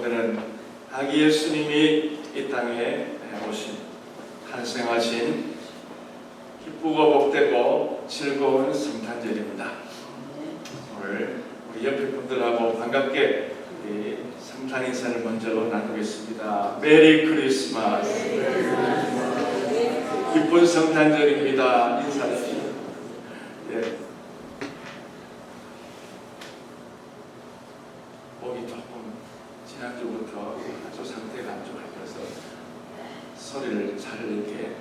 오늘은 아기 예수님이 이 땅에 오신 탄생하신 기쁘고 복되고 즐거운 성탄절입니다. 오늘 우리 옆에 분들하고 반갑게 우리 성탄 인사를 먼저 나누겠습니다. 메리 크리스마스. 기쁜 성탄절입니다. 인사하십시오. 네. 목이 조금 지난주부터 아주 상태가 안 좋아서 소리를 잘 이렇게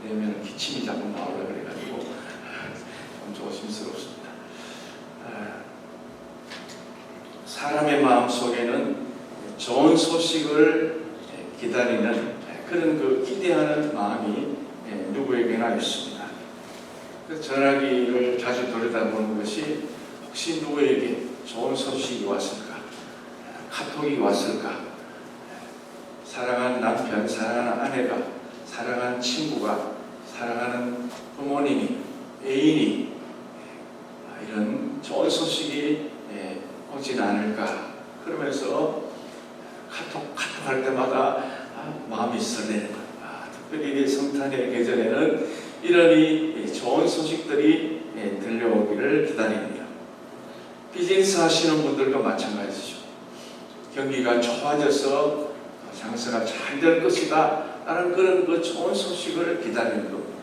내면 기침이 자꾸 나오려고 그래가지고 좀 조심스럽습니다. 사람의 마음 속에는 좋은 소식을 기다리는 그런 기대하는 마음이 누구에게나 있습니다. 그 전화기를 자주 들여다보는 것이 혹시 누구에게 좋은 소식이 왔을까? 카톡이 왔을까? 사랑하는 남편, 사랑하는 아내가, 사랑하는 친구가, 사랑하는 부모님이, 애인이 이런 좋은 소식이 오진 않을까? 그러면서 카톡 할 때마다 마음이 설레는 것. 특별히 성탄의 계절에는 이런 좋은 소식들이 들려오기를 기다립니다. 비즈니스 하시는 분들도 마찬가지죠. 경기가 좋아져서 장사가 잘 될 것이다 라는 그런 좋은 소식을 기다리는 겁니다.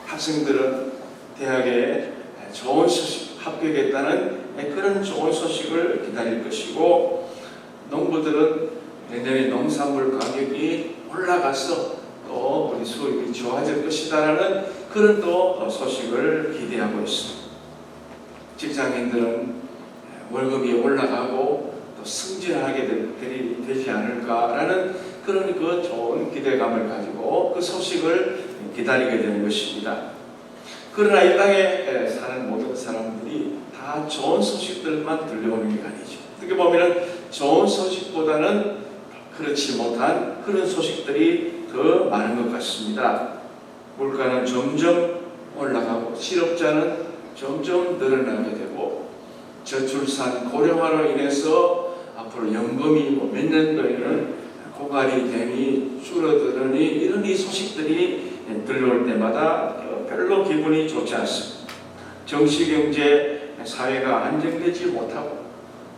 학생들은 대학에 좋은 소식, 합격했다는 그런 좋은 소식을 기다릴 것이고, 농부들은 내년에 농산물 가격이 올라가서 또 우리 수입이 좋아질 것이다 라는 그런 또 소식을 기대하고 있습니다. 직장인들은 월급이 올라가고 또 승진하게 되지 않을까라는 그런 좋은 기대감을 가지고 그 소식을 기다리게 되는 것입니다. 그러나 이 땅에 사는 모든 사람들이 다 좋은 소식들만 들려오는 게 아니죠. 어떻게 보면 좋은 소식보다는 그렇지 못한 그런 소식들이 더 많은 것 같습니다. 물가는 점점 올라가고 실업자는 점점 늘어나게 되고, 저출산 고령화로 인해서 앞으로 연금이 몇 년도에는 고갈이 줄어드느니 이런 이 소식들이 들려올 때마다 별로 기분이 좋지 않습니다. 정치, 경제, 사회가 안정되지 못하고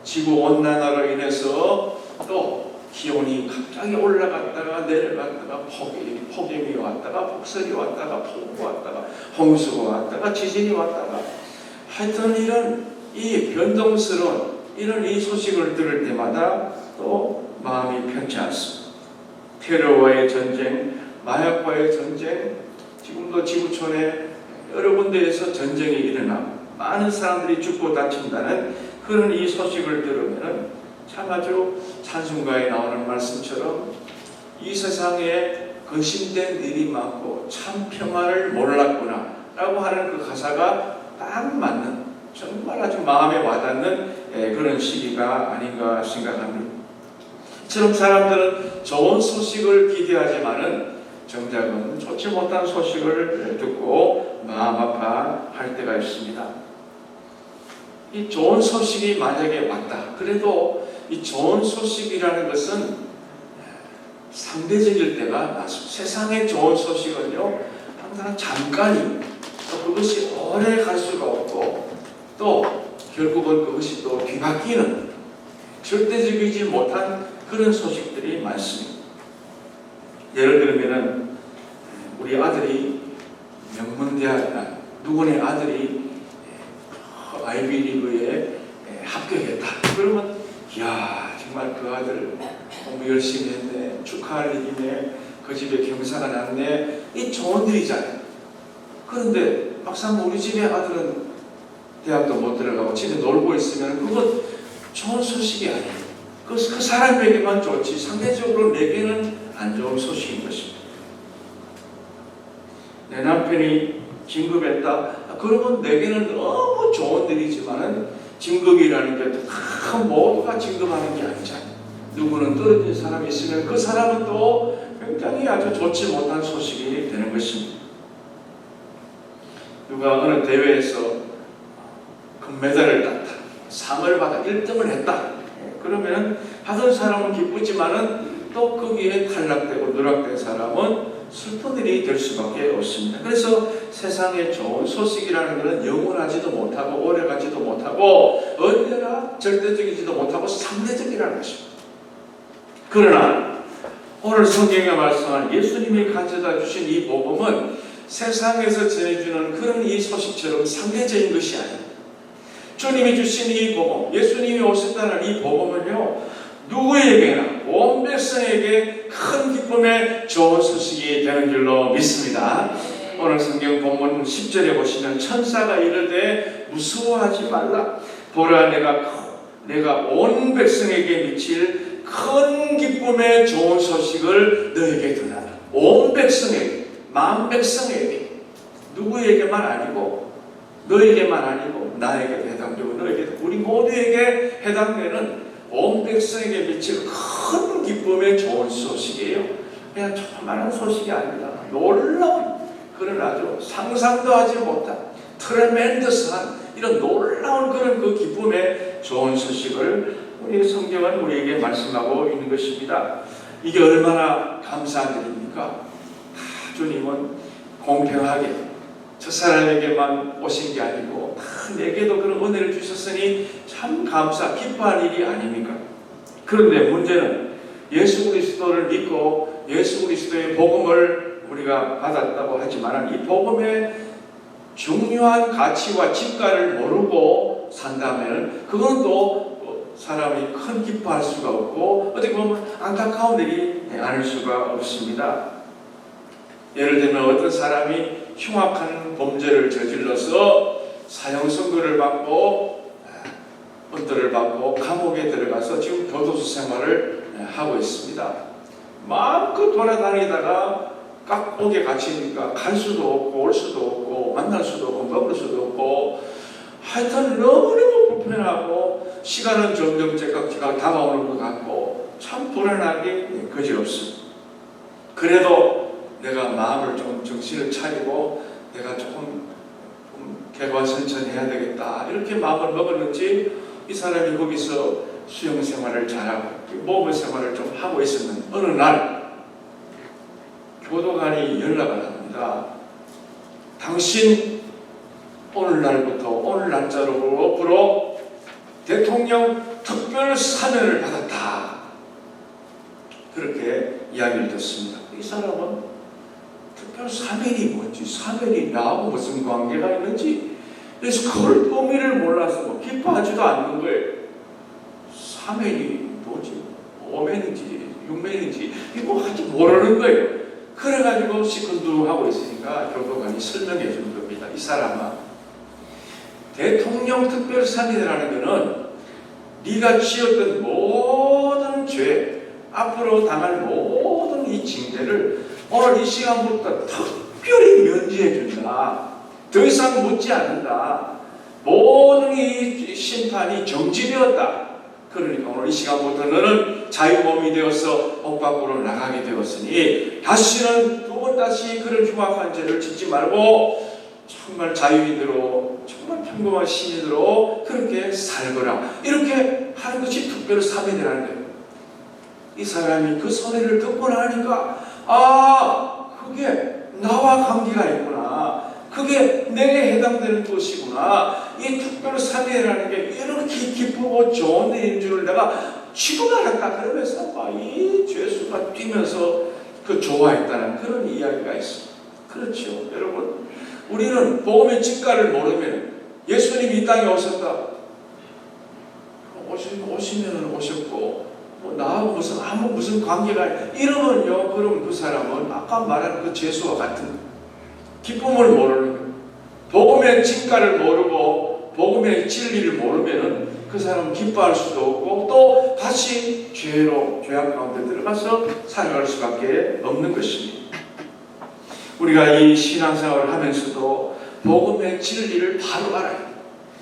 지구온난화로 인해서 또 기온이 갑자기 올라갔다가 내려갔다가 폭염이 왔다가 폭설이 왔다가 폭우가 왔다가 홍수가 왔다가 지진이 왔다가 하여튼 이런 이 변동스러운 이런 이 소식을 들을 때마다 또 마음이 편치 않습니다. 테러와의 전쟁, 마약과의 전쟁, 지금도 지구촌에 여러 군데에서 전쟁이 일어나고 많은 사람들이 죽고 다친다는 그런 이 소식을 들으면 참 아주 찬송가에 나오는 말씀처럼 이 세상에 근심된 일이 많고 참 평화를 몰랐구나 라고 하는 그 가사가 딱 맞는, 정말 아주 마음에 와닿는 그런 시기가 아닌가 생각합니다. 이처럼 사람들은 좋은 소식을 기대하지만은 정작은 좋지 못한 소식을 듣고 마음 아파할 때가 있습니다. 이 좋은 소식이 만약에 왔다 그래도 이 좋은 소식이라는 것은 상대적일 때가 많습니다. 세상의 좋은 소식은요 항상 잠깐이, 또 그것이 오래 갈 수가 없고 또 결국은 그것이 또 뒤바뀌는 절대적이지 못한 그런 소식들이 많습니다. 예를 들면은 우리 아들이 명문대학, 누구네 아들이 아이비리그에 합격했다. 그러면 이야 정말 그 아들 공부 열심히 했네, 축하할 일이네, 그 집에 경사가 났네, 이 좋은 일이잖아요. 그런데 막상 우리 집의 아들은 대학도 못 들어가고 집에 놀고 있으면 그건 좋은 소식이 아니에요. 그 사람에게만 좋지 상대적으로 내게는 안 좋은 소식인 것입니다. 내 남편이 진급했다. 그러면 내게는 너무 좋은 일이지만은 진급이라는 게 다 모두가 진급하는 게 아니잖아요. 누구는 떨어진 사람이 있으면 그 사람은 또 굉장히 아주 좋지 못한 소식이 되는 것입니다. 누가 어느 대회에서 금메달을 땄다, 상을 받아 1등을 했다. 그러면 하던 사람은 기쁘지만은 또 거기에 탈락되고 누락된 사람은 슬픈 일이 될 수밖에 없습니다. 그래서 세상에 좋은 소식이라는 것은 영원하지도 못하고 오래가지도 못하고 언제나 절대적이지도 못하고 상대적이라는 것입니다. 그러나 오늘 성경에 말씀한 예수님이 가져다 주신 이 복음은 세상에서 전해주는 그런 이 소식처럼 상대적인 것이 아닙니다. 주님이 주신 이 복음, 예수님이 오셨다는 이 복음은요, 누구에게나 온 백성에게 큰 기쁨의 좋은 소식이 되는 줄로 믿습니다. 오늘 성경 본문 10절에 보시면 천사가 이르되 무서워하지 말라. 보라, 내가 온 백성에게 미칠 큰 기쁨의 좋은 소식을 너에게 전하라. 온 백성에게, 만 백성에게, 누구에게만 아니고 너에게만 아니고 나에게도 해당되고 너에게도, 우리 모두에게 해당되는 온 백성에게 미칠 큰 기쁨의 좋은 소식이에요. 그냥 조그마한 소식이 아닙니다. 놀라운, 그런 아주 상상도 하지 못한 트레멘더스한 이런 놀라운 그런 그 기쁨의 좋은 소식을 우리 성경은 우리에게 말씀하고 있는 것입니다. 이게 얼마나 감사한 일입니까? 주님은 공평하게 저 사람에게만 오신 게 아니고 내게도 그런 은혜를 주셨으니 참 기뻐할 일이 아닙니까? 그런데 문제는 예수 그리스도를 믿고 예수 그리스도의 복음을 우리가 받았다고 하지만 이 복음의 중요한 가치와 진가를 모르고 산다면 그건 또 사람이 큰 기뻐할 수가 없고 어떻게 보면 안타까운 일이 아닐 수가 없습니다. 예를 들면 어떤 사람이 흉악한 범죄를 저질러서 사형 선고를 받고 언도를 받고 감옥에 들어가서 지금 교도소 생활을 하고 있습니다. 마음껏 돌아다니다가 옥에 갇히니까 갈 수도 없고 올 수도 없고 만날 수도 없고 먹을 수도 없고 하여튼 너무너무 불편하고 시간은 점점 제각제각 다가오는 것 같고 참 불안하게 그지없습니다. 그래도 내가 마음을 좀 정신을 차리고 내가 조금 개과선천해야 되겠다 이렇게 마음을 먹었는지 이 사람이 거기서 수영 생활을 잘하고 모범 생활을 좀 하고 있었는데 어느 날 교도관이 연락을 합니다. 당신 오늘 날짜로 대통령 특별 사면을 받았다. 그렇게 이야기를 듣습니다. 이 사람은 특별 사면이 뭔지, 사면이 나하고 무슨 관계가 있는지, 그래서 그걸 의미를 몰라서 기뻐하지도 않는 거예요. 사면이 뭐지, 오면인지 육면인지 이거 아직 모르는 거예요. 그래가지고 시큰둥하고 있으니까 교도관이 설명해 주는 겁니다. 이 사람아, 대통령 특별 사면이라는 것은 네가 지었던 모든 죄, 앞으로 당할 모든 이 징계를 오늘 이 시간부터 특별히 면제해 준다. 더 이상 묻지 않는다. 모든 이 심판이 정지되었다. 그러니까 오늘 이 시간부터 너는 자유몸이 되어서 옥 밖으로 나가게 되었으니 다시는 두 번 다시 그런 흉악한 죄를 짓지 말고 정말 자유인으로 정말 평범한 시민으로 그렇게 살거라. 이렇게 하는 것이 특별 사면이라는 거예요. 이 사람이 그 소리를 듣고 나니까 그게 나와 관계가 있구나. 그게 내게 해당되는 것이구나. 이 특별 사면이라는 게 이렇게 기쁘고 좋은 일인 줄을 내가 지금 알았다. 그러면서 이 죄수가 뛰면서 그 좋아했다는 그런 이야기가 있습니다. 그렇죠. 여러분, 우리는 복음의 진가를 모르면 예수님이 이 땅에 오셨다. 오시면 오셨고 나하고 무슨 관계가 이러면요, 그럼 그 사람은 아까 말한 그 죄수와 같은 기쁨을 모르는 거예요. 복음의 진가를 모르고 복음의 진리를 모르면은 그 사람은 기뻐할 수도 없고 또 다시 죄악 가운데 들어가서 살아갈 수밖에 없는 것입니다. 우리가 이 신앙생활을 하면서도 복음의 진리를 바로 알아야 돼요.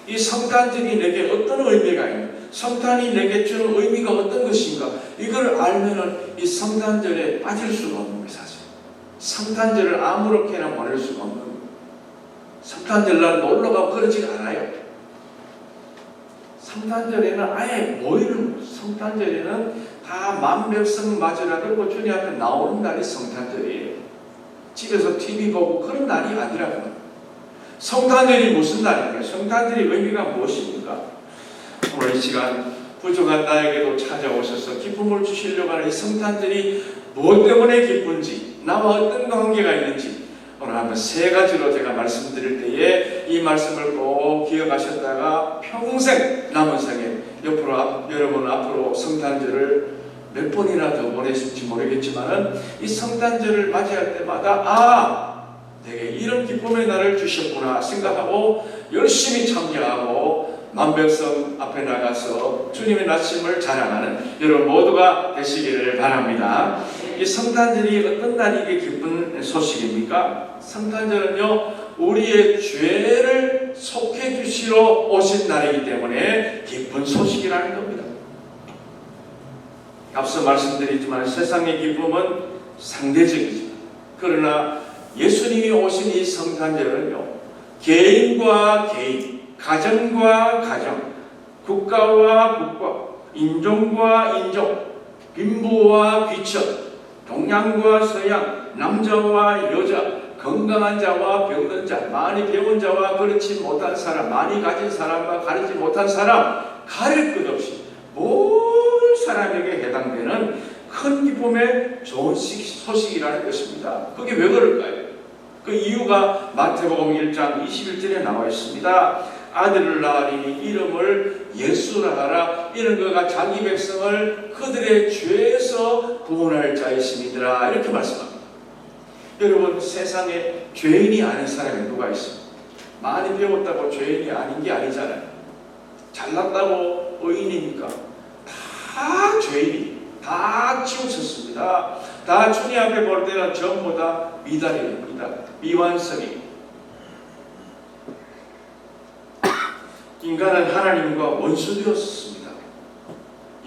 이 성탄절이 내게 어떤 의미가 있는가, 성탄이 내게 주는 의미가 어떤 것인가, 이걸 알면은 이 성탄절에 빠질 수가 없는 거예요. 사실 성탄절을 아무렇게나 보낼 수가 없는 거예요. 성탄절날 놀러가고 그러지 않아요. 성탄절에는 아예 모이는, 성탄절에는 다 만백성 맞으라 그러고 주님 앞에 나오는 날이 성탄절이에요. 집에서 TV 보고 그런 날이 아니라고요. 성탄절이 무슨 날입니까? 성탄절의 의미가 무엇입니까? 오늘 이 시간 부족한 나에게도 찾아오셔서 기쁨을 주시려고 하는 이 성탄절이 무엇 때문에 기쁜지, 나와 어떤 관계가 있는지 오늘 한번 세 가지로 제가 말씀드릴 때에 이 말씀을 꼭 기억하셨다가 평생 남은 생에 여러분 앞으로 성탄절을 몇 번이나 더 보내실지 모르겠지만 이 성탄절을 맞이할 때마다 내게 이런 기쁨의 날을 주셨구나 생각하고 열심히 참여하고 만백성 앞에 나가서 주님의 나심을 자랑하는 여러분 모두가 되시기를 바랍니다. 이 성탄절이 어떤 날이 기쁜 소식입니까? 성탄절은요, 우리의 죄를 속해 주시러 오신 날이기 때문에 기쁜 소식이라는 겁니다. 앞서 말씀드리지만 세상의 기쁨은 상대적이죠. 그러나 예수님이 오신 이 성탄절은요, 개인과 개인, 가정과 가정, 국가와 국가, 인종과 인종, 빈부와 귀천, 동양과 서양, 남자와 여자, 건강한 자와 병든 자, 많이 배운 자와 그렇지 못한 사람, 많이 가진 사람과 가르지 못한 사람, 가릴 것 없이 모든 사람에게 해당되는 큰 기쁨의 좋은 소식이라는 것입니다. 그게 왜 그럴까요? 그 이유가 마태복음 1장 21절에 나와 있습니다. 아들을 낳으리니 이름을 예수라 하라. 이는 그가 자기 백성을 그들의 죄에서 구원할 자이심이더라. 이렇게 말씀합니다. 여러분, 세상에 죄인이 아닌 사람이 누가 있습니까? 많이 배웠다고 죄인이 아닌 게 아니잖아요. 잘났다고 의인입니까? 다 죄인이, 다 치우쳤습니다. 다 주님 앞에 볼 때는 전부 다 미달입니다. 미완성이. 인간은 하나님과 원수되었습니다.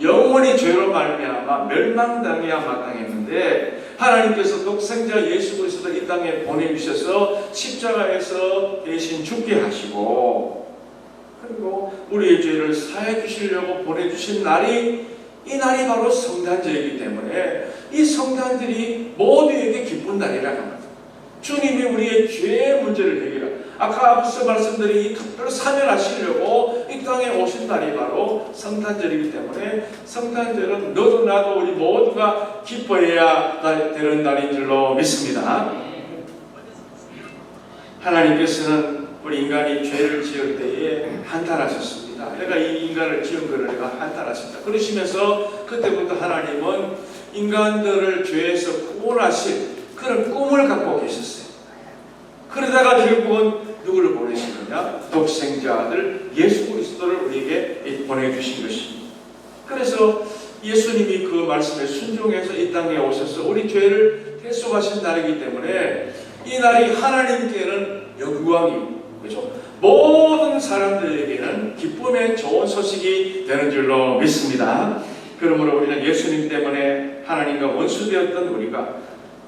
영원히 죄로 말미암아 멸망당해야 마땅했는데 하나님께서 독생자 예수 그리스도를 이 땅에 보내주셔서 십자가에서 대신 죽게 하시고 그리고 우리의 죄를 사해 주시려고 보내주신 날이 이 날이 바로 성탄절이기 때문에 이 성탄절이 모두에게 기쁜 날이라고 합니다. 주님이 우리의 죄의 문제를 해결하고 아까 앞서 말씀드린 이 특별 사면하시려고 이 땅에 오신 날이 바로 성탄절이기 때문에 성탄절은 너도 나도 우리 모두가 기뻐해야 되는 날인 줄로 믿습니다. 하나님께서는 우리 인간이 죄를 지을 때에 한탄하셨습니다. 내가 이 인간을 지은 것을 내가 한탄하셨다. 그러시면서 그때부터 하나님은 인간들을 죄에서 구원하실 그런 꿈을 갖고 계셨어요. 그러다가 결국은 누구를 보내시느냐? 독생자 아들 예수 그리스도를 우리에게 보내주신 것입니다. 그래서 예수님이 그 말씀에 순종해서 이 땅에 오셔서 우리 죄를 대속하신 날이기 때문에 이 날이 하나님께는 영광이고 그렇죠? 모든 사람들에게는 기쁨의 좋은 소식이 되는 줄로 믿습니다. 그러므로 우리는 예수님 때문에 하나님과 원수되었던 우리가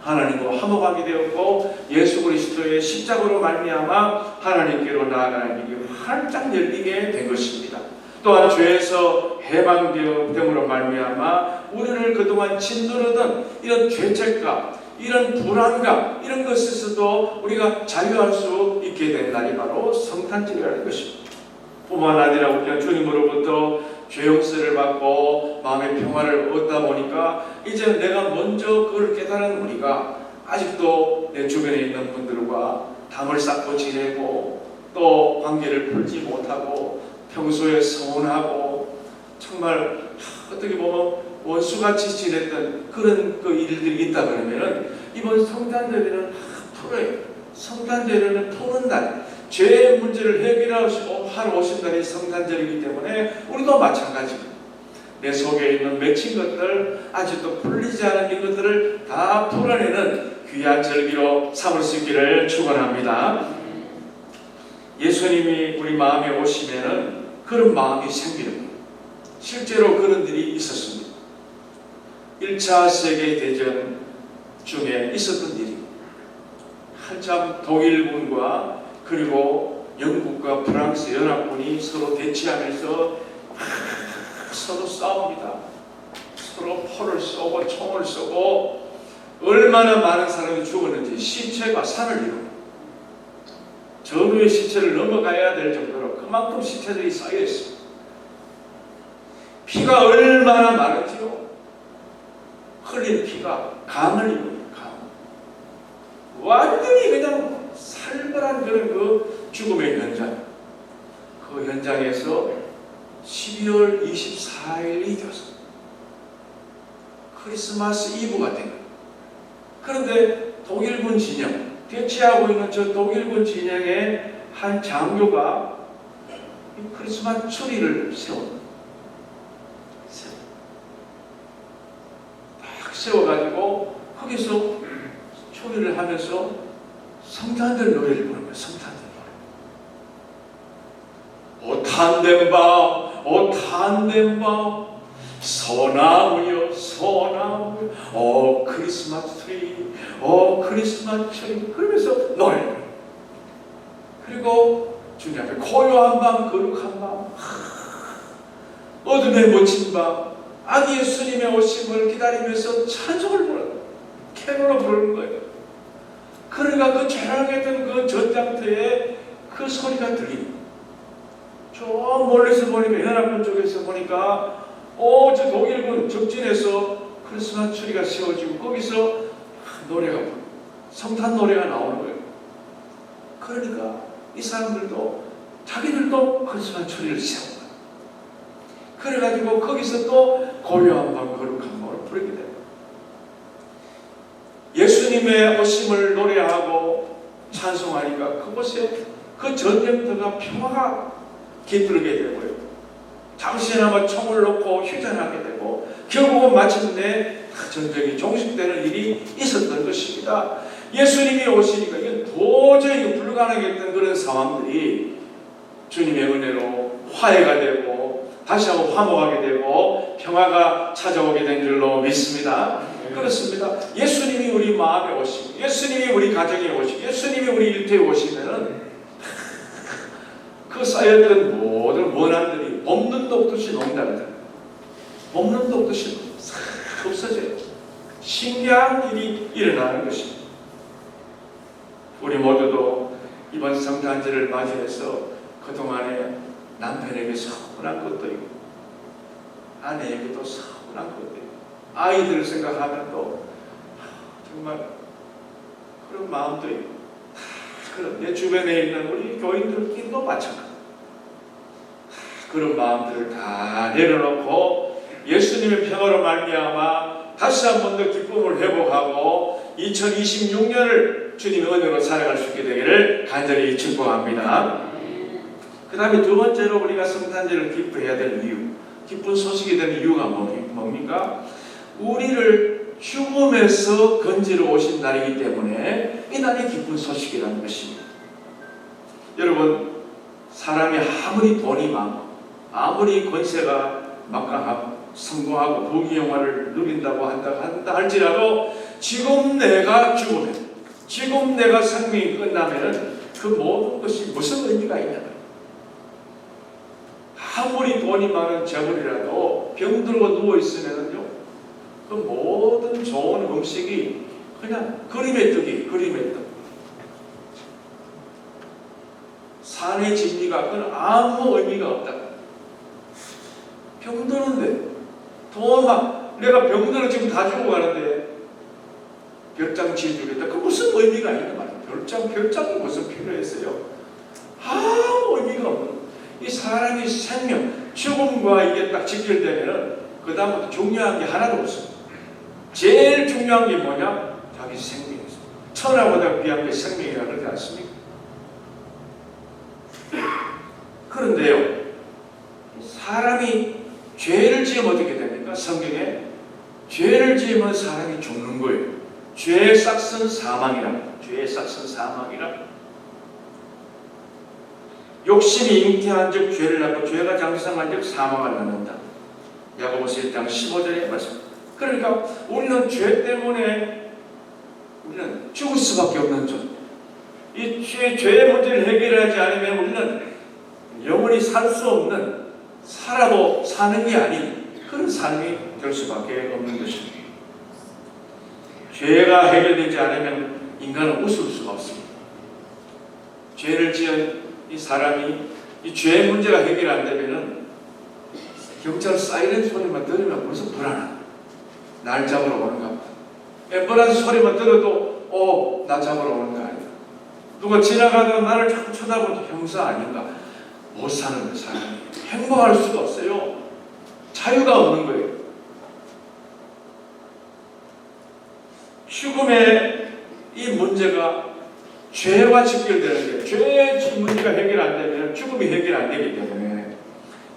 하나님과 화목하게 되었고 예수 그리스도의 십자가로 말미암아 하나님께로 나아가는 길이 활짝 열리게 된 것입니다. 또한 죄에서 해방됨으로 말미암아 우리를 그동안 짓누르던 이런 죄책감, 이런 불안감, 이런 것에서도 우리가 자유할 수 있게 된 날이 바로 성탄절이라는 것입니다. 뿐만 아니라 우리가 주님으로부터 죄 용서를 받고 마음의 평화를 얻다 보니까 이제 내가 먼저 그걸 깨달은 우리가 아직도 내 주변에 있는 분들과 담을 쌓고 지내고 또 관계를 풀지 못하고 평소에 서운하고 정말 어떻게 보면 원수같이 지냈던 그런 그 일들이 있다 그러면은 이번 성탄절에는 풀어요. 성탄절에는 푸는 날, 죄의 문제를 해결하러 오신 날이 성탄절이기 때문에 우리도 마찬가지입니다. 내 속에 있는 맺힌 것들, 아직도 풀리지 않은 이것들을 다 풀어내는 귀한 절기로 삼을 수 있기를 축원합니다. 예수님이 우리 마음에 오시면은 그런 마음이 생기는 거예요. 실제로 그런 일이 있었습니다. 1차 세계대전 중에 있었던 일이 한참 독일군과 그리고 영국과 프랑스 연합군이 서로 대치하면서 서로 싸웁니다. 서로 포를 쏘고 총을 쏘고 얼마나 많은 사람이 죽었는지 시체가 산을 이루고 전우의 시체를 넘어가야 될 정도로 그만큼 시체들이 쌓여 있습니다. 피가 얼마나 많은지요. 흘린 피가 강을 이룹니다. 강. 완전히 그냥 살벌한 그런 그 죽음의 현장. 그 현장에서 12월 24일이 되었습니다. 크리스마스 이브가 된 거예요. 그런데 독일군 진영, 대치하고 있는 저 독일군 진영의 한 장교가 이 크리스마스 트리를 세웁니다. 딱 세워가지고 거기서 초리를 하면서 성탄절 노래를 부르는 거예요. 성탄절 노래. 오 탄된 밤, 오 탄된 밤, 소나무여 소나무, 오 크리스마스 트리, 오 크리스마스 트리. 그러면서 노래. 그리고 주님 앞에 고요한 밤, 거룩한 밤, 어둠의 멋진 밤, 아기 예수님의 오심을 기다리면서 찬송을 부르는, 캐롤을 부르는 거예요. 그러니까 그 조용했던 그 전장터에 그 소리가 들립니다. 저 멀리서 보니까, 연합군 쪽에서 보니까 저 독일군 적진에서 크리스마스 트리가 세워지고 거기서 노래가, 성탄 노래가 나오는 거예요. 그러니까 이 사람들도 자기들도 크리스마스 트리를 세운 거예요. 그래가지고 거기서 또 고요한 밤, 거룩한 밤을 부르게 됩니다. 예수님의 오심을 노래하고 찬송하니까 그곳에 그 전쟁터가 평화가 깃들게 되고요. 잠시나마 총을 놓고 휴전하게 되고 결국은 마침내 전쟁이 종식되는 일이 있었던 것입니다. 예수님이 오시니까 이건 도저히 불가능했던 그런 상황들이 주님의 은혜로 화해가 되고 다시 한번 화목하게 되고 평화가 찾아오게 된 줄로 믿습니다. 그렇습니다. 예수님이 우리 마음에 오시고 예수님이 우리 가정에 오시고 예수님이 우리 일터에 오시면은 그 쌓였던 모든 원한들이 봄눈도 없듯이 녹는답니다. 봄눈도 없듯이 없어져요. 신기한 일이 일어나는 것입니다. 우리 모두도 이번 성탄절을 맞이해서 그동안에 남편에게 서운한 것도 있고 아내에게도 서운한 것도 있고 아이들을 생각하면 또 정말 그런 마음도 있고 그런 내 주변에 있는 우리 교인들끼리도 마찬가지. 그런 마음들을 다 내려놓고 예수님의 평화로 말미암아 다시 한 번 더 기쁨을 회복하고 2026년을 주님의 은혜로 살아갈 수 있게 되기를 간절히 축복합니다. 그 다음에 두 번째로 우리가 성탄절을 기뻐해야 될 이유, 기쁜 소식이 되는 이유가 뭡니까? 우리를 죽음에서 건지러 오신 날이기 때문에 이 날이 기쁜 소식이라는 것입니다. 여러분, 사람이 아무리 돈이 많고 아무리 권세가 막강하고 성공하고 부귀영화를 누린다고 한다 할지라도 지금 내가 죽으면, 지금 내가 생명이 끝나면 그 모든 것이 무슨 의미가 있냐? 아무리 돈이 많은 재벌이라도 병들고 누워있으면요, 그 모든 좋은 음식이 그냥 그림의 떡이, 그림의 떡. 산의 진리가 그건 아무 의미가 없다. 병드는데, 돈 막, 내가 병들어 지금 다 죽어가는데, 별장 지어주겠다. 그 무슨 의미가 있는 말이에요. 별장이 무슨 필요했어요? 아무 의미가 없는. 이 사람의 생명, 죽음과 이게 딱 직결되면은 그 다음부터 중요한 게 하나도 없습니다. 제일 중요한 게 뭐냐? 자기 생명이죠. 천하보다 귀한 게 생명이라 그러지 않습니까? 그런데요, 사람이 죄를 지으면 어떻게 됩니까? 성경에 죄를 지으면 사람이 죽는 거예요. 죄의 싹은 사망이라. 죄의 싹은 사망이라. 욕심이 잉태한 즉 죄를 낳고 죄가 장성한 즉 사망을 낳는다. 야고보서 1장 15절에 말씀. 그러니까 우리는 죄 때문에 우리는 죽을 수밖에 없는 존. 이 죄의 문제를 해결하지 않으면 우리는 영원히 살 수 없는, 살아도 사는 게 아닌 그런 삶이 될 수밖에 없는 것입니다. 죄가 해결되지 않으면 인간은 웃을 수가 없습니다. 죄를 지은 이 사람이 이 죄 문제가 해결 안 되면은 경찰 사이렌 소리만 들으면 벌써 불안하다. 날 잡으러 오는가 보다. 앰뷸런스 소리만 들어도 나 잡으러 오는 거 아니야. 누가 지나가다가 나를 자꾸 쳐다보면 형사 아닌가. 못 사는 그 사람이 행복할 수가 없어요. 자유가 없는 거예요. 죽음의 이 문제가 죄와 직결되는 거예요. 죄의 문제가 해결 안 되면 죽음이 해결 안 되기 때문에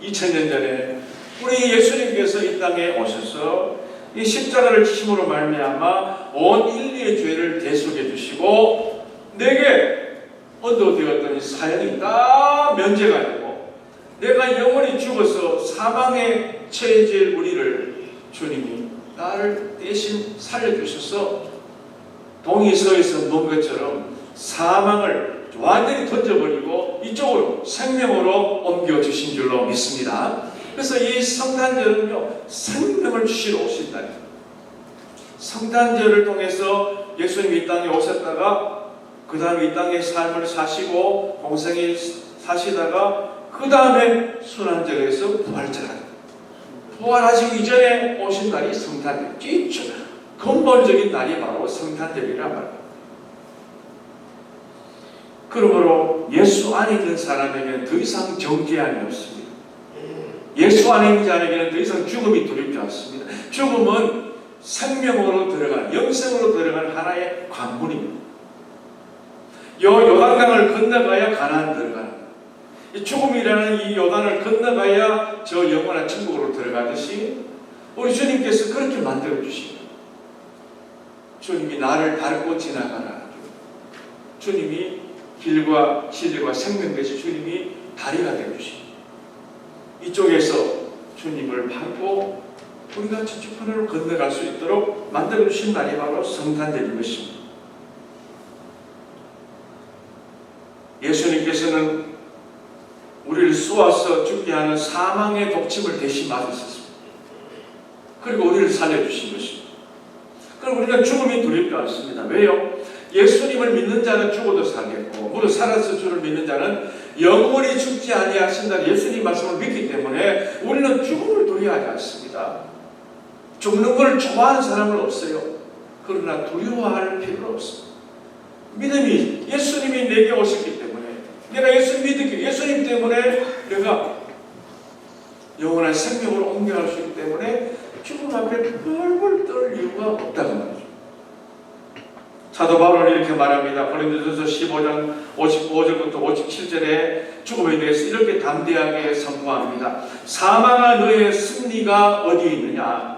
2000년 전에 우리 예수님께서 이 땅에 오셔서 이 십자가를 지심으로 말미암아 온 인류의 죄를 대속해 주시고 내게 언도되었던 사연이 다 면제가 되고 내가 영원히 죽어서 사망에 처해질 우리를 주님이 나를 대신 살려주셔서 동이서에서 본 것처럼 사망을 완전히 던져버리고 이쪽으로 생명으로 옮겨주신 줄로 믿습니다. 그래서 이 성탄절은요, 생명을 주시러 오신다. 성탄절을 통해서 예수님이 이 땅에 오셨다가 그 다음에 이 땅에 삶을 사시고 공생이 사시다가 그 다음에 순환절에서 부활절하다. 부활하시기 이전에 오신 날이 성탄절. 근본적인 날이 바로 성탄절이란 말입니다. 그러므로 예수 안에 있는 사람에게는 더 이상 정죄함이 없습니다. 예수 안에 있는 자에게는 더 이상 죽음이 두렵지 않습니다. 죽음은 생명으로 들어간, 영생으로 들어간 하나의 관문입니다. 요단강을 건너가야 가나안 들어가는 이 죽음이라는 이 요단을 건너가야 저 영원한 천국으로 들어가듯이 우리 주님께서 그렇게 만들어 주십니다. 주님이 나를 밟고 지나가라. 주님이 길과 진리와 생명 되신 주님이 다리가 되어주십니다. 이쪽에서 주님을 밟고 우리가 저쪽편으로 건너갈 수 있도록 만들어주신 날이 바로 성탄절인 것입니다. 예수님께서는 우리를 쏘아서 죽게 하는 사망의 독침을 대신 맞으셨습니다. 그리고 우리를 살려주신 것입니다. 그럼 우리가 죽음이 두렵지 않습니다. 왜요? 예수님을 믿는 자는 죽어도 살겠고 무릇 살아서 주를 믿는 자는 영원히 죽지 아니하신다는 예수님 말씀을 믿기 때문에 우리는 죽음을 두려워하지 않습니다. 죽는 걸 좋아하는 사람은 없어요. 그러나 두려워할 필요는 없습니다. 믿음이 예수님이 내게 오셨기 때문에 내가 예수님 믿기 예수님 때문에 내가 영원한 생명으로 옮겨갈 수 있기 때문에 죽음 앞에 펄펄 떨 이유가 없다고 말이죠. 사도 바울은 이렇게 말합니다. 고린도전서 15장 55절부터 57절에 죽음에 대해서 이렇게 담대하게 선포합니다. 사망아 너의 승리가 어디 있느냐?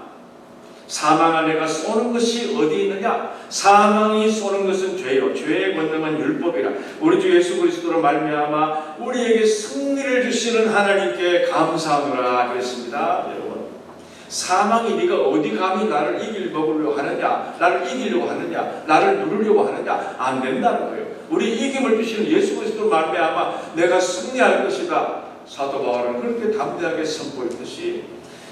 사망아 내가 쏘는 것이 어디 있느냐? 사망이 쏘는 것은 죄요. 죄의 권능은 율법이라. 우리 주 예수 그리스도로 말미암아 우리에게 승리를 주시는 하나님께 감사하노라 그랬습니다. 여러분. 사망이 네가 어디 감히 나를 이기려고 하느냐, 나를 이기려고 하느냐, 나를 누르려고 하느냐, 안 된다는 거예요. 우리 이김을 주시는 예수 그리스도로 말미암아 내가 승리할 것이다. 사도 바울은 그렇게 담대하게 선포했듯이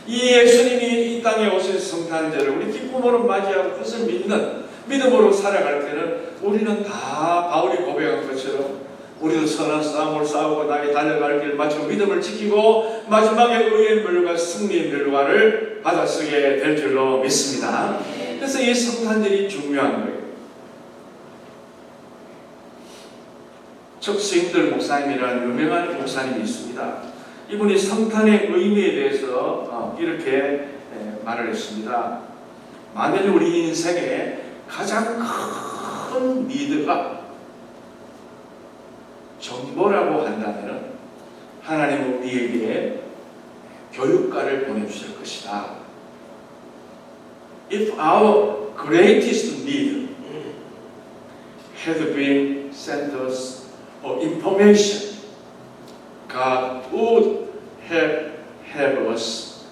이 예수님이 이 땅에 오신 성탄절을 우리 기쁨으로 맞이하고 그것을 믿는 믿음으로 살아갈 때는 우리는 다 바울이 고백한 것처럼 우리도 선한 싸움을 싸우고 나의 달려갈 길 마치고 믿음을 지키고 마지막에 의의 멸류관 승리의 멸류관을 받아쓰게 될 줄로 믿습니다. 그래서 이 성탄절이 중요한 거예요. 척스인들 목사님이라는 유명한 목사님이 있습니다. 이분이 성탄의 의미에 대해서 이렇게 말을 했습니다. 만일 우리 인생에 가장 큰 리드가 정보라고 한다면 하나님은 우리에게 교육가를 보내주실 것이다. If our greatest need had been sent us information, God would have us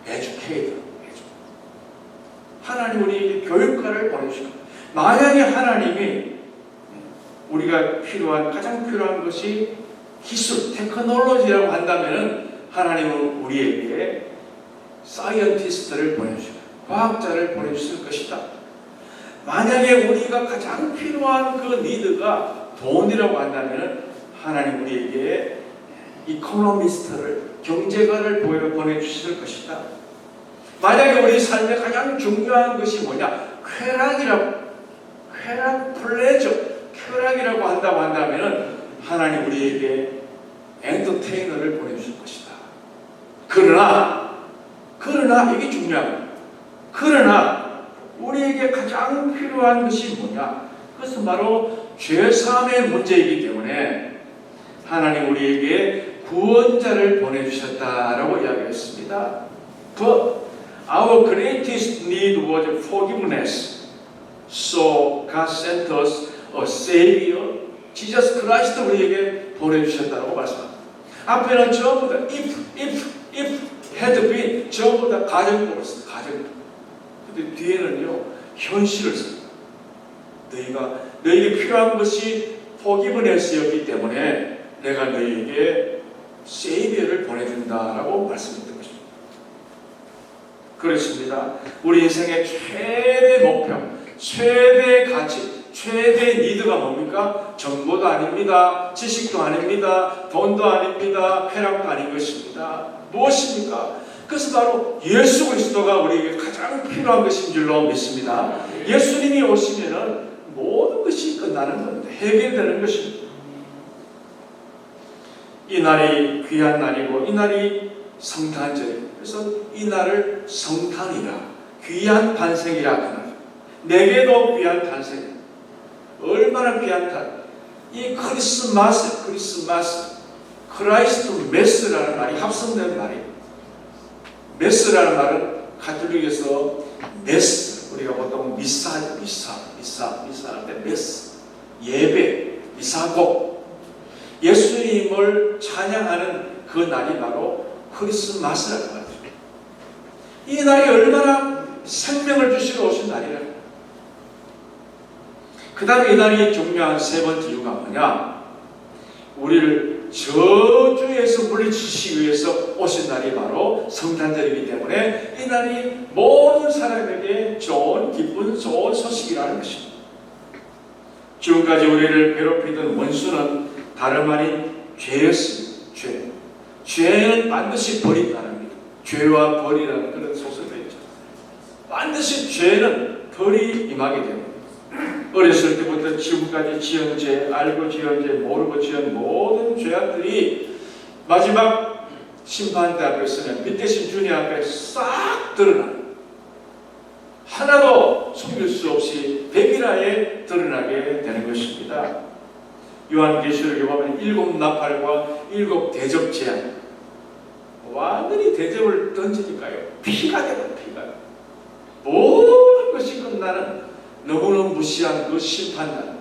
educated. 하나님 우리에게 교육가를 보내주실 것이다. 만약에 하나님이 우리가 가장 필요한 것이 기술, 테크놀로지라고 한다면 하나님은 우리에게 사이언티스트를 보내주시고 과학자를 보내주실 것이다. 만약에 우리가 가장 필요한 그 니드가 돈이라고 한다면 하나님 우리에게 이코노미스트를, 경제가를 보내주실 것이다. 만약에 우리 삶에 가장 중요한 것이 뭐냐? 쾌락이라고 한다고 한다면 하나님 우리에게 엔터테이너를 보내주실 것이다. 그러나 이게 중요한 거예요. 그러나 우리에게 가장 필요한 것이 뭐냐? 그것은 바로 죄사함의 문제이기 때문에 하나님 우리에게 구원자를 보내주셨다라고 이야기했습니다. But our greatest need was forgiveness. So God sent us a Savior, Jesus Christ 우리에게 보내주셨다고 말씀합니다. 앞에는 전부 다 if had been 전부 다 가정법을 씁니다. 가정법. 근데 뒤에는요 현실을 씁니다. 너희에게 필요한 것이 forgiveness였기 때문에 내가 너희에게 세이비어를 보내준다라고 말씀했던 것입니다. 그렇습니다. 우리 인생의 최대 목표, 최대 가치, 최대 니드가 뭡니까? 정보도 아닙니다. 지식도 아닙니다. 돈도 아닙니다. 쾌락도 아닌 것입니다. 무엇입니까? 그것은 바로 예수 그리스도가 우리에게 가장 필요한 것인 줄로 믿습니다. 예수님이 오시면은 모든 것이 끝나는 겁니다. 해결되는 것입니다. 이 날이 귀한 날이고 이 날이 성탄절이에요. 그래서 이 날을 성탄이라, 귀한 탄생이라 하는, 내게도 귀한 탄생. 얼마나 귀한 탄생. 이 크리스마스, 크라이스트 메스라는 말이 합성된 말이에요. 메스라는 말은 가톨릭에서 메스, 우리가 보통 미사 할 때 메스, 예배, 미사곡, 예수님을 찬양하는 그 날이 바로 크리스마스라는 말이죠. 이 날이 얼마나 생명을 주시러 오신 날이라. 그 다음에 이 날이 중요한 세 번째 이유가 뭐냐? 우리를 저주에서 물리치시기 위해서 오신 날이 바로 성탄절이기 때문에 이 날이 모든 사람에게 좋은, 기쁜, 좋은 소식이라는 것입니다. 지금까지 우리를 괴롭히던 원수는 다름 아닌 죄였습니다. 죄는 반드시 벌인다는 겁니다. 죄와 벌이라는 그런 소설도 있죠. 반드시 죄는 벌이 임하게 됩니다. 어렸을 때부터 지금까지 지은 죄, 알고 지은 죄, 모르고 지은 모든 죄악들이 마지막 심판대 앞에 서면, 빛대신 주님 앞에 싹 드러나는, 하나도 숨길 수 없이 백일하에 드러나게 되는 것입니다. 요한계시록에 보면 7 나팔과 7 대접 재앙, 완전히 대접을 던지니까요 피가 되고 피가, 모든 것이 끝나는 너무너무 무시한 그 심판날,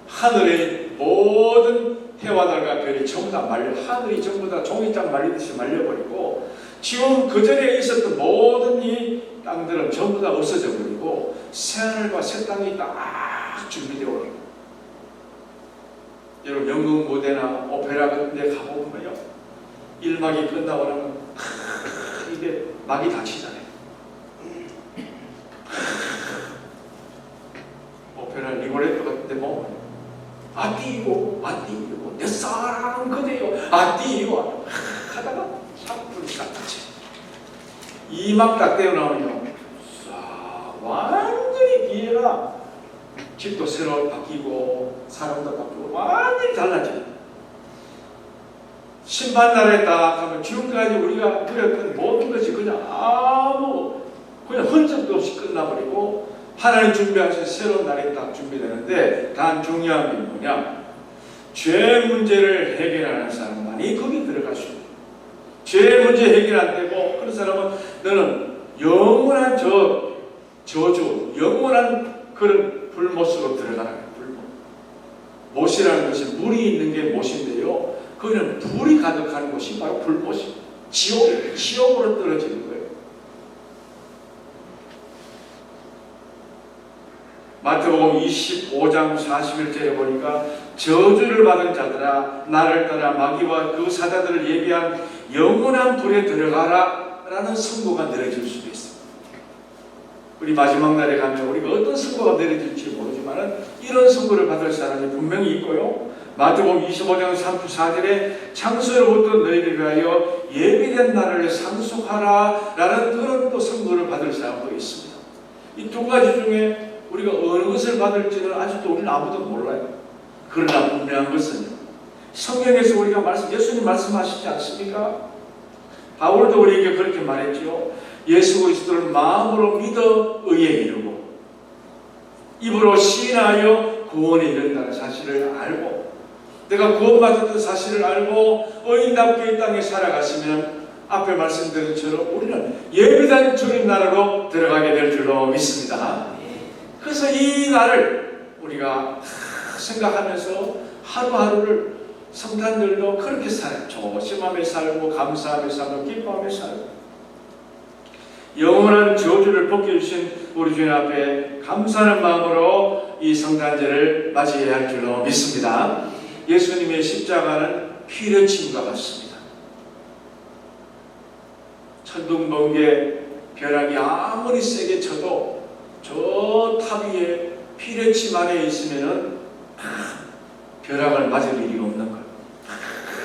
하늘의 모든 해와 달과 별이 전부 다 하늘이 전부 다 종이장 말리듯이 말려버리고, 지금 그 전에 있었던 모든 이 땅들은 전부 다 없어져 버리고 새하늘과 새 땅이 딱 준비되어 오는. 여러분 연극 무대나 오페라 같은 데 가보면요, 1막이 끝나고 나면 이게 막이 닫히잖아요. 오페라 리고레토 같은 데 보면 아띠고 내 사랑 그대요 아띠고 하다가 불이 딱 닫혀. 2막 딱 떼어 나오면요, 완전히 기회가, 집도 새로 바뀌고 사람도 바뀌고 완전히 달라져요. 심판날에 딱 하면 지금까지 우리가 누렸던 모든 것이 그냥 흔적도 없이 끝나버리고 하나님 준비하신 새로운 날이 딱 준비되는데, 단 중요한 게 뭐냐? 죄 문제를 해결하는 사람만이 거기 들어갈 수 있어요. 죄 문제 해결 안 되고 그런 사람은 너는 영원한 저주, 영원한 그런 불못으로 들어가는 거예요. 못이라는 것이 물이 있는 게 못인데요, 그거는 불이 가득한 곳이 바로 불못이, 지옥으로 떨어지는 거예요. 마태복음 25장 41절에 보니까 저주를 받은 자들아 나를 따라 마귀와 그 사자들을 예비한 영원한 불에 들어가라 라는 선고가 내려질 수도 있습니다. 우리 마지막 날에 가면 우리가 어떤 선고가 내려질지 모르지만 이런 선고를 받을 사람이 분명히 있고요. 마태복음 25장 34절에 창수로부터 너희를 위하여 예비된 날을 상속하라 라는 그런 또 선고를 받을 사람도 있습니다. 이 두 가지 중에 우리가 어느 것을 받을지는 아직도 우리는 아무도 몰라요. 그러나 분명한 것은요, 성경에서 우리가 예수님 말씀하시지 않습니까? 바울도 우리에게 그렇게 말했지요. 예수 그리스도를 마음으로 믿어 의에 이르고 입으로 시인하여 구원에 이른다는 사실을 알고, 내가 구원받았던 사실을 알고 의인답게 이 땅에 살아갔으면 앞에 말씀드린 것처럼 우리는 예비된 주님 나라로 들어가게 될 줄로 믿습니다. 그래서 이 날을 우리가 생각하면서 하루하루를 성탄절도 그렇게 살아요. 조심하며 살고 감사하며 살고 기뻐하며 살고 영원한 저주를 벗겨주신 우리 주님 앞에 감사하는 마음으로 이 성탄절을 맞이해야 할 줄로 믿습니다. 예수님의 십자가는 피뢰침과 같습니다. 천둥 번개 벼락이 아무리 세게 쳐도 저 탑 위에 피뢰침 안에 있으면은 벼락을 맞을 일이 없는 거예요.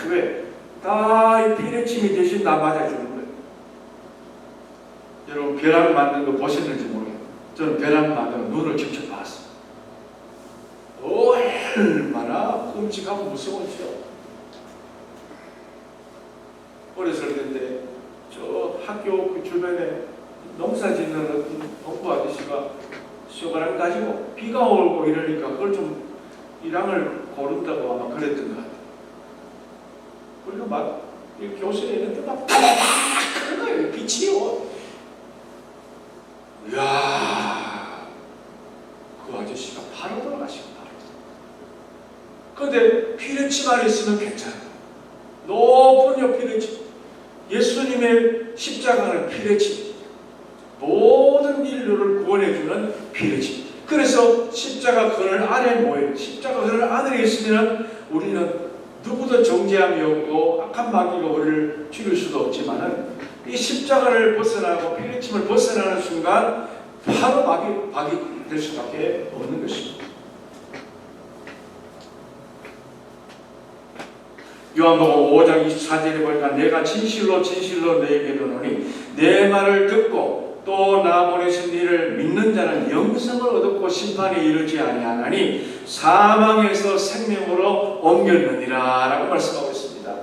왜? 다 이 피뢰침이 대신 다 맞아주는 거예요. 여러분 벼락 맞는 거 보셨는지 모르겠어요. 저는 벼락 맞는 거 눈을 직접 봤어요. 얼마나 끔찍하고 무서운지요. 어렸을 때인데 저 학교 그 주변에 농사 짓는 어떤 농부 아저씨가 쇠가락 가지고 비가 오고 이러니까 그걸 좀 일항을 고른다고 아마 그랬던 것 같아요. 그리고 막 교실에 있는데 막 그런 거예요. 빛이요. 이야, 그 아저씨가 바로 돌아가시고 바로. 그런데 피뢰침 안에 있으면 괜찮아요. 높은 요 피뢰침. 예수님의 십자가는 피뢰침. 모든 인류를 구원해주는 피뢰침. 그래서 십자가 그늘 안에 모여, 십자가 그늘 안에 있으면 우리는 누구도 정죄함이 없고 악한 마귀가 우리를 죽일 수도 없지만은 이 십자가를 벗어나고 피뢰침을 벗어나는 순간 바로 마귀 될 수밖에 없는 것입니다. 요한복음 5장 24절에 보니까 내가 진실로 너에게 이르노니 내 말을 듣고 또 나 보내신 이를 믿는 자는 영생을 얻고 심판에 이르지 아니하나니 사망에서 생명으로 옮겼느니라 라고 말씀하고 있습니다.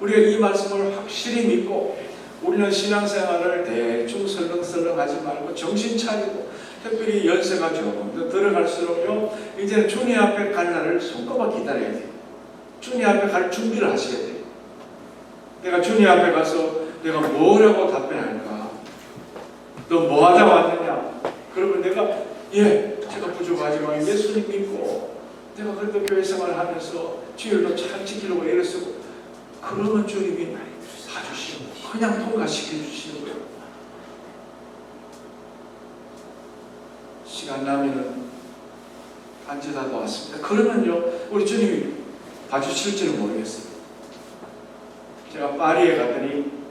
우리가 이 말씀을 확실히 믿고 우리는 신앙생활을 대충 설렁설렁 하지 말고 정신 차리고, 특별히 연세가 조금 더 들어갈수록요 이제는 주님 앞에 갈 날을 손꼽아 기다려야 돼요. 주님 앞에 갈 준비를 하셔야 돼요. 내가 주님 앞에 가서 내가 뭐라고 답변할까? 너 뭐 하다 왔느냐? 그러면 내가 제가 부족하지만 예수님 믿고 내가 그래도 교회 생활을 하면서 주일도 잘 지키려고 애를 쓰고, 그러면 주님이 봐주시고 그냥 통과시켜 주시는 거예요. 시간 나면은 안지다도 왔습니다. 그러면요 우리 주님이 봐주실지는 모르겠어요. 제가 파리에 갔더니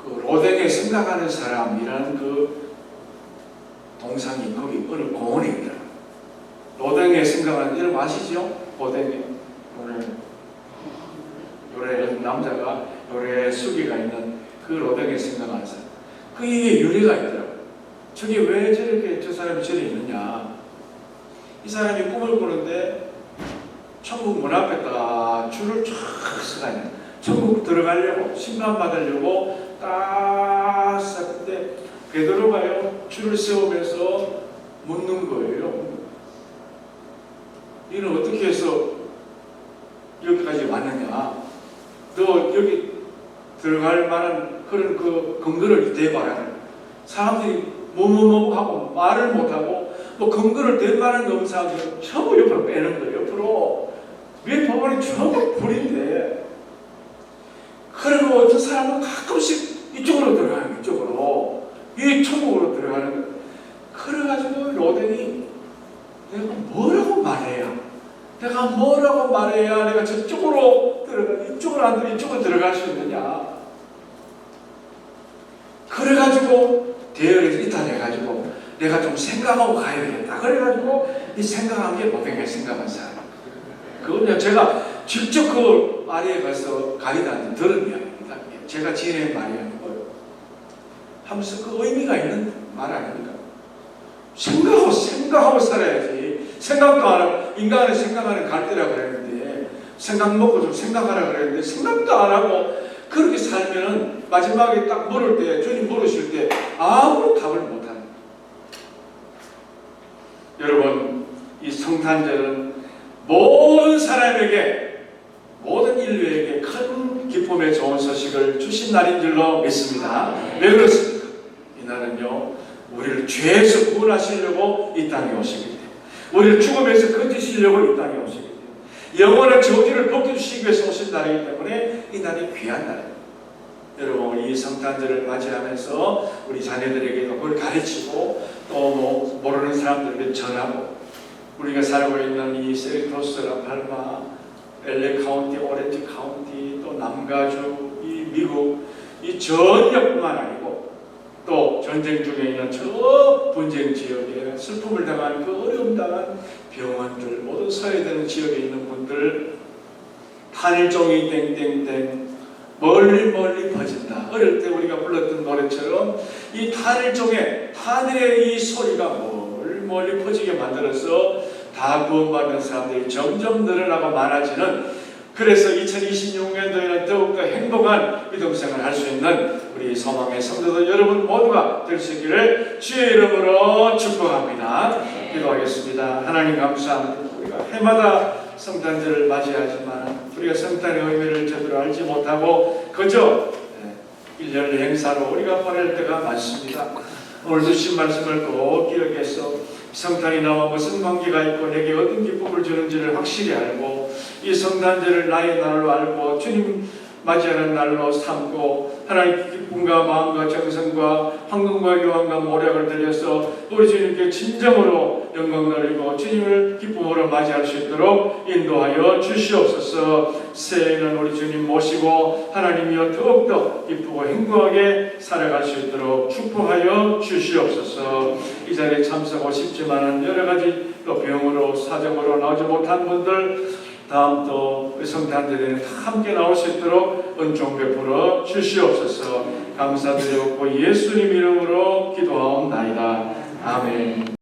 그 로댕에 생각하는 사람이라는 그 동상이 거기 어느 공원에 있더라고요. 로댕에 생각하는 이름 아시죠? 로댕에 오늘 요래 남자가 요래 수기가 있는 그 로댕에 생각하는 사람. 그 이게 유래가 있더라고요. 저게 왜 저렇게 저 사람이 저리 있느냐? 이 사람이 꿈을 꾸는데 천국 문 앞에 딱 줄을 쫙 서가 있는, 천국 들어가려고 심판 받으려고 딱 섰는데 베드로가요 줄을 세우면서 묻는 거예요. 너는 어떻게 해서 여기까지 왔느냐? 너 여기 들어갈 만한 그런 그 근거를 대봐라. 사람들이 뭐뭐뭐 하고 말을 못하고 뭐 근거를 댈 만한 게 없는 사람들은 전부 옆으로 빼는 거예요. 옆으로. 위에 보면 전부 불인데, 그리고 어떤 사람은 가끔씩 이쪽으로 들어가는 거예요. 이쪽으로. 이 천국으로 들어가는 거예요. 그래가지고 로댕이 내가 뭐라고 말해야 내가 저쪽으로 들어가, 이쪽으로 안 들어 이쪽으로 들어갈 수 있느냐? 그래가지고 대열에서 이탈해가지고 내가 좀 생각하고 가야 되겠다. 그래가지고 이 생각한 게 500개 생각한 사람. 그건 제가 직접 그 아래에 가서 가이드한테 들은 이야기입니다. 제가 지낸 말이 아니고요. 하면서 그 의미가 있는 말 아닙니까? 생각하고 살아야지. 생각도 안 하고, 인간은 생각하는 갈대라고 그랬는데, 생각 먹고 좀 생각하라 그랬는데, 생각도 안 하고, 그렇게 살면은 마지막에 딱 물을 때, 주님 물으실 때, 아무런 답을 못 하는. 여러분, 이 성탄절은 모든 사람에게, 모든 인류에게 큰 기쁨의 좋은 소식을 주신 날인 줄로 믿습니다. 왜 그렇습니까? 이날은요, 우리를 죄에서 구원하시려고 이 땅에 오시기 때문에, 우리를 죽음에서 건지시려고 이 땅에 오시기 때문에, 영원한 저주를 벗겨주시기 위해서 오신 날이기 때문에 이 날이 귀한 날입니다. 여러분, 이 성탄절을 맞이하면서 우리 자녀들에게도 그걸 가르치고 또 모르는 사람들에게 전하고, 우리가 살고 있는 이 세리토스, 라팔마, LA 카운티, 오렌지 카운티, 또 남가주, 이 미국, 이 전역뿐만 아니고 또 전쟁 중에 있는 저 분쟁 지역에 슬픔을 당한 그 어려움 당한 병원들, 모든 소외되는 지역에 있는 분들, 탄일종이 땡땡땡 멀리 퍼진다. 어릴 때 우리가 불렀던 노래처럼 이 탄일종의 하늘의 이 소리가 멀리 퍼지게 만들어서 다 구원받는 사람들이 점점 늘어나고 많아지는, 그래서 2026년도에는 더욱더 행복한 믿음생활을 할 수 있는 우리 소망의 성도들 여러분 모두가 될 수 있기를 주의 이름으로 축복합니다. 기도하겠습니다. 하나님 감사합니다. 우리가 해마다 성탄절을 맞이하지만 우리가 성탄의 의미를 제대로 알지 못하고 그저 1년 행사로 우리가 보낼 때가 많습니다. 오늘 주신 말씀을 꼭 기억해서 성탄이 나와 무슨 관계가 있고 내게 어떤 기쁨을 주는지를 확실히 알고, 이 성탄절을 나의 날로 알고 주님 맞이하는 날로 삼고, 하나님의 기쁨과 마음과 정성과 황금과 유황과 모략을 들여서 우리 주님께 진정으로 영광 돌리고 주님을 기쁨으로 맞이할 수 있도록 인도하여 주시옵소서. 새해에는 우리 주님 모시고 하나님이여 더욱더 기쁘고 행복하게 살아갈 수 있도록 축복하여 주시옵소서. 이 자리에 참석하고 싶지만은 여러 가지 또 병으로 사정으로 나오지 못한 분들, 다음 또 성탄절에는 다 함께 나올 수 있도록 은총 베풀어 주시옵소서. 감사드리고 예수님 이름으로 기도하옵나이다. 아멘.